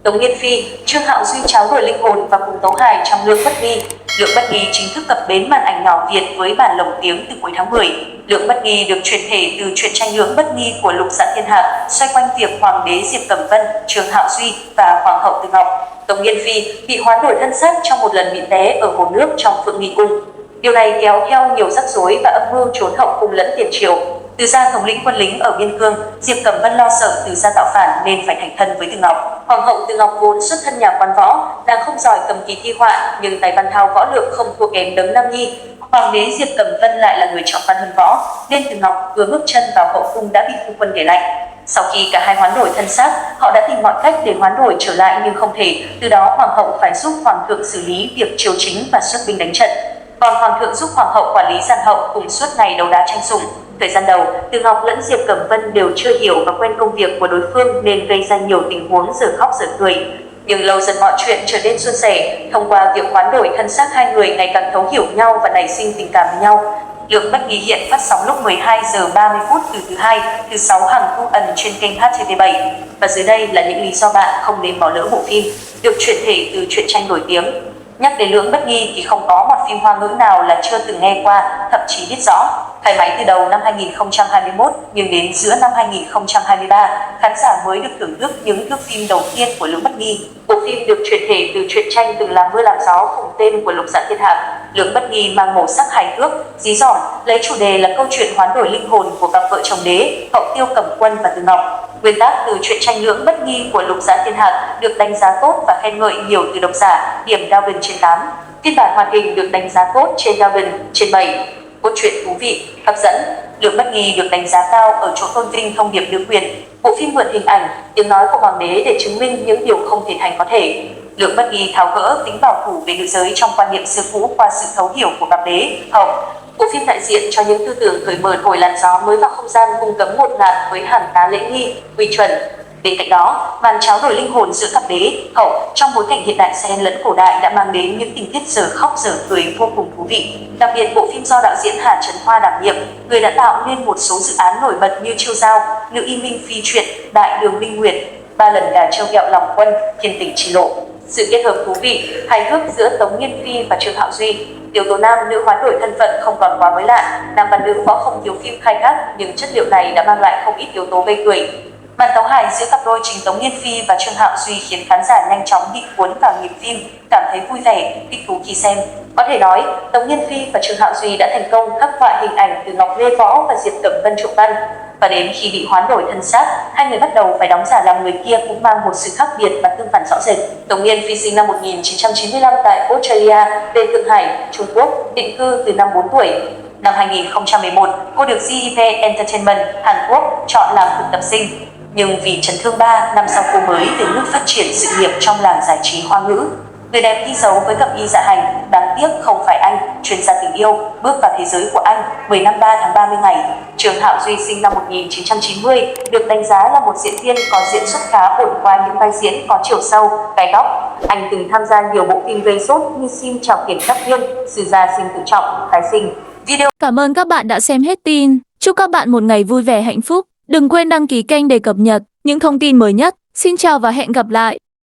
Tống Nghiên Phi, Trương Hạo Duy tráo đổi linh hồn và cùng Tấu Hài trong Lượng Bất Nghi. Lượng Bất Nghi chính thức cập bến màn ảnh nhỏ Việt với bản lồng tiếng từ cuối tháng 10. Lượng Bất Nghi được chuyển thể từ truyện tranh Lượng Bất Nghi của Lục Dạ Thiên Hạc, xoay quanh việc Hoàng đế Diệp Cẩm Vân, Trương Hạo Duy và Hoàng hậu Từ Ngọc, Tống Nghiên Phi bị hoán đổi thân xác trong một lần bị té ở hồ nước trong Phượng Nghi Cung. Điều này kéo theo nhiều rắc rối và âm mưu trốn hậu cung lẫn tiền triều. Từ gia thống lĩnh quân lính ở biên cương, Diệp Cẩm Vân lo sợ Từ gia tạo phản nên phải thành thân với Từ Ngọc. Hoàng hậu Từ Ngọc vốn xuất thân nhà quan võ, nàng không giỏi cầm kỳ thi họa nhưng tài văn thao võ lược không thua kém Đấng Nam Nhi. Hoàng đế Diệp Cẩm Vân lại là người trọng văn hơn võ, nên Từ Ngọc vừa bước chân vào hậu cung đã bị phu quân để lạnh. Sau khi cả hai hoán đổi thân xác, họ đã tìm mọi cách để hoán đổi trở lại nhưng không thể. Từ đó hoàng hậu phải giúp hoàng thượng xử lý việc triều chính và xuất binh đánh trận. Còn hoàng thượng giúp hoàng hậu quản lý gian hậu cùng suốt ngày đấu đá tranh sủng. Thời gian đầu, Từ Ngọc lẫn Diệp Cẩm Vân đều chưa hiểu và quen công việc của đối phương nên gây ra nhiều tình huống giờ khóc giờ cười. Nhưng lâu dần mọi chuyện trở nên suôn sẻ, thông qua việc hoán đổi thân xác hai người ngày càng thấu hiểu nhau và nảy sinh tình cảm với nhau. Lượng Bất Nghi hiện phát sóng lúc 12 giờ 30 phút từ thứ Hai, thứ Sáu hàng thu ẩn trên kênh HTV7. Và dưới đây là những lý do bạn không nên bỏ lỡ bộ phim được chuyển thể từ truyện tranh nổi tiếng. Nhắc đến Lượng Bất Nghi thì không có một phim Hoa ngữ nào là chưa từng nghe qua, thậm chí biết rõ. Khai máy từ đầu năm 2021 nhưng đến giữa năm 2023, khán giả mới được thưởng thức những thước phim đầu tiên của Lượng Bất Nghi. Bộ phim được chuyển thể từ truyện tranh từng làm mưa làm gió cùng tên của Lục Dạ Thiên Hạc. Lượng Bất Nghi mang màu sắc hài hước, dí dỏm, lấy chủ đề là câu chuyện hoán đổi linh hồn của cặp vợ chồng đế, Hậu Tiêu Cẩm Quân và Từ Ngọc. Nguyên tác từ truyện tranh Lượng Bất Nghi của Lục Dạ Thiên Hạc được đánh giá tốt và khen ngợi nhiều từ độc giả, điểm Darwin trên 8. Phiên bản hoạt hình được đánh giá tốt trên Darwin trên 7. Cốt truyện thú vị, hấp dẫn. Lượng Bất Nghi được đánh giá cao ở chỗ tôn vinh thông điệp nữ quyền. Bộ phim mượn hình ảnh, tiếng nói của hoàng đế để chứng minh những điều không thể thành có thể. Lượng Bất Nghi tháo gỡ tính bảo thủ về nữ giới trong quan niệm xưa cũ qua sự thấu hiểu của cặp đế, hậu. Bộ phim đại diện cho những tư tưởng cởi mở thổi làn gió mới vào không gian cung cấm ngột ngạt với hàn tá lễ nghi, quy chuẩn. Bên cạnh đó, màn tráo đổi linh hồn giữa cặp đế, hậu trong bối cảnh hiện đại xen lẫn cổ đại đã mang đến những tình tiết giờ khóc giờ cười vô cùng thú vị. Đặc biệt bộ phim do đạo diễn Hà Trấn Hoa đảm nhiệm, người đã tạo nên một số dự án nổi bật như Chiêu Giao, Nữ Y Minh Phi Truyện, Đại Đường Minh Nguyệt, 3 lần Gà Trâu Kẹo Lòng Quân, Thiên Tình Chi Lộ. Sự kết hợp thú vị, hài hước giữa Tống Nghiên Phi và Trương Hạo Duy. Yếu tố nam nữ hoán đổi thân phận không còn quá mới lạ, nam và nữ võ không thiếu phim khai thác nhưng chất liệu này đã mang lại không ít yếu tố gây cười. Màn tấu hài giữa cặp đôi chính Tống Nghiên Phi và Trương Hạo Duy khiến khán giả nhanh chóng bị cuốn vào nhịp phim, cảm thấy vui vẻ, thích thú khi xem. Có thể nói, Tống Nghiên Phi và Trương Hạo Duy đã thành công khắc họa hình ảnh Từ Ngọc Lê Võ và Diệp Cẩm Vân trộm văn. Và đến khi bị hoán đổi thân xác, hai người bắt đầu phải đóng giả làm người kia cũng mang một sự khác biệt và tương phản rõ rệt. Tống Nghiên Phi sinh năm 1995 tại Australia, về Thượng Hải, Trung Quốc, định cư từ năm 4 tuổi. Năm 2011, cô được GIP Entertainment, Hàn Quốc chọn làm thực tập sinh. Nhưng vì chấn thương 3 năm sau cô mới về nước phát triển sự nghiệp trong làng giải trí Hoa ngữ. Người đẹp ghi dấu với cặp y dạ hành, đáng tiếc không phải anh, chuyên gia tình yêu, bước vào thế giới của anh, 10 năm 3 tháng 30 ngày. Trương Hạo Duy sinh năm 1990, được đánh giá là một diễn viên có diễn xuất khá ổn qua những vai diễn có chiều sâu, gai góc. Anh từng tham gia nhiều bộ phim gây sốt như Xin Chào Kiểm Sát Viên, Sử Gia Sinh Tự Trọng, Tái Sinh. Cảm ơn các bạn đã xem hết tin. Chúc các bạn một ngày vui vẻ hạnh phúc. Đừng quên đăng ký kênh để cập nhật những thông tin mới nhất. Xin chào và hẹn gặp lại.